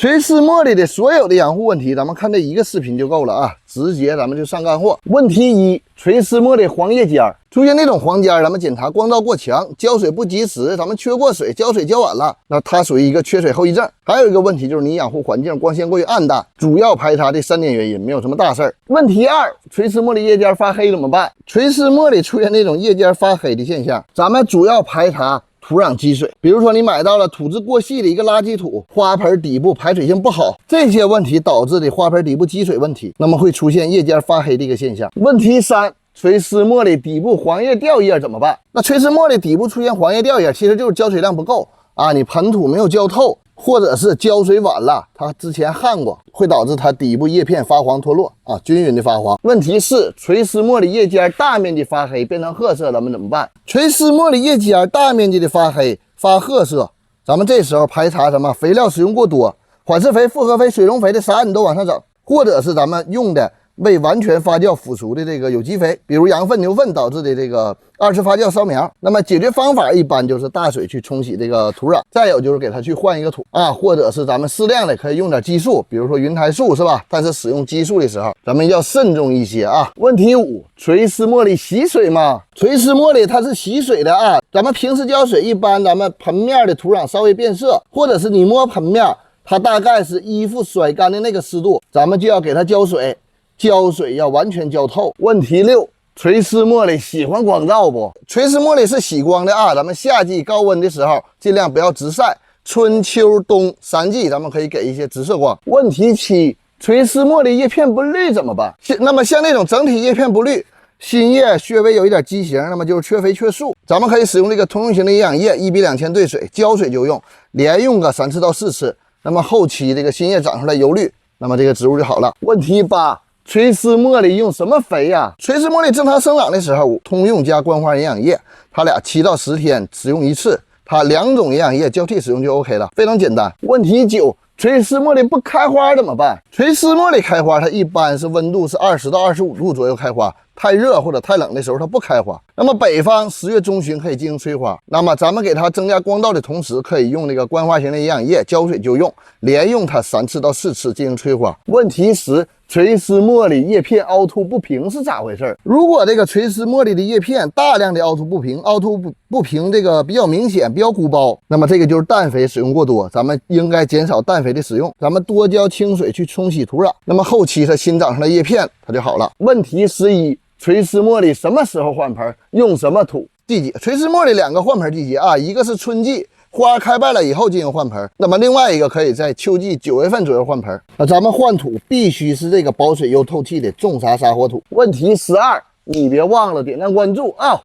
垂丝茉莉的所有的养护问题，咱们看这一个视频就够了啊！直接咱们就上干货。问题一：垂丝茉莉黄叶尖出现那种黄尖，咱们检查光照过强，浇水不及时，咱们缺过水，浇水浇晚了，那它属于一个缺水后遗症。还有一个问题就是你养护环境光线过于暗淡，主要排查这3点原因，没有什么大事儿。问题2：垂丝茉莉叶尖发黑怎么办？垂丝茉莉出现那种叶尖发黑的现象，咱们主要排查土壤积水，比如说你买到了土质过细的一个垃圾土，花盆底部排水性不好，这些问题导致的花盆底部积水问题，那么会出现叶尖发黑的一个现象。问题3：垂丝茉莉底部黄叶掉叶怎么办？那垂丝茉莉底部出现黄叶掉叶，其实就是浇水量不够啊，你盆土没有浇透，或者是浇水晚了，它之前旱过，会导致它底部叶片发黄脱落啊，均匀的发黄。问题4：垂丝茉莉叶尖大面积发黑变成褐色，咱们怎么办？垂丝茉莉叶尖大面积的发黑发褐色，咱们这时候排查什么？肥料使用过多，缓释肥、复合肥、水溶肥的啥你都往上整，或者是咱们用的未完全发酵腐熟的这个有机肥，比如羊粪、牛粪导致的这个2次发酵烧苗。那么解决方法一般就是大水去冲洗这个土壤，再有就是给它去换一个土啊，或者是咱们适量的可以用点激素，比如说云台素是吧？但是使用激素的时候，咱们要慎重一些啊。问题5：垂丝茉莉吸水吗？垂丝茉莉它是吸水的啊，咱们平时浇水一般咱们盆面的土壤稍微变色，或者是你摸盆面，它大概是衣服甩干的那个湿度，咱们就要给它浇水。浇水要完全浇透。问题6：垂丝茉莉喜欢光照不？垂丝茉莉是喜光的啊，咱们夏季高温的时候尽量不要直晒，春秋冬3季咱们可以给一些直射光。问题7：垂丝茉莉叶片不绿怎么办？那么像那种整体叶片不绿，新叶略微有一点畸形，那么就是缺肥缺素，咱们可以使用这个通用型的营养液1比2000兑水，浇水就用，连用个3次到4次，那么后期这个新叶长出来油绿，那么这个植物就好了。问题8：垂丝茉莉用什么肥呀？垂丝茉莉正常生长的时候，通用加冠花营养液，它俩7到10天使用一次，它2种营养液交替使用就 OK 了，非常简单。问题9：垂丝茉莉不开花怎么办？垂丝茉莉开花，它一般是温度是20到25度左右开花，太热或者太冷的时候它不开花。那么北方10月中旬可以进行催花，那么咱们给它增加光照的同时，可以用那个冠花型的营养液，浇水就用，连用它3次到4次进行催花。问题10：垂丝茉莉叶片凹凸不平是咋回事？如果这个垂丝茉莉的叶片大量的凹凸不平，凹凸不平这个比较明显，比较鼓包，那么这个就是氮肥使用过多，咱们应该减少氮肥的使用，咱们多浇清水去冲洗土壤，那么后期它新长出来叶片它就好了。问题11：垂丝茉莉什么时候换盆？用什么土？季节？垂丝茉莉2个换盆季节啊，一个是春季，花开败了以后进行换盆，那么另外一个可以在秋季9月份左右换盆。那咱们换土必须是这个保水又透气的重沙沙火土。问题12：你别忘了点赞关注啊！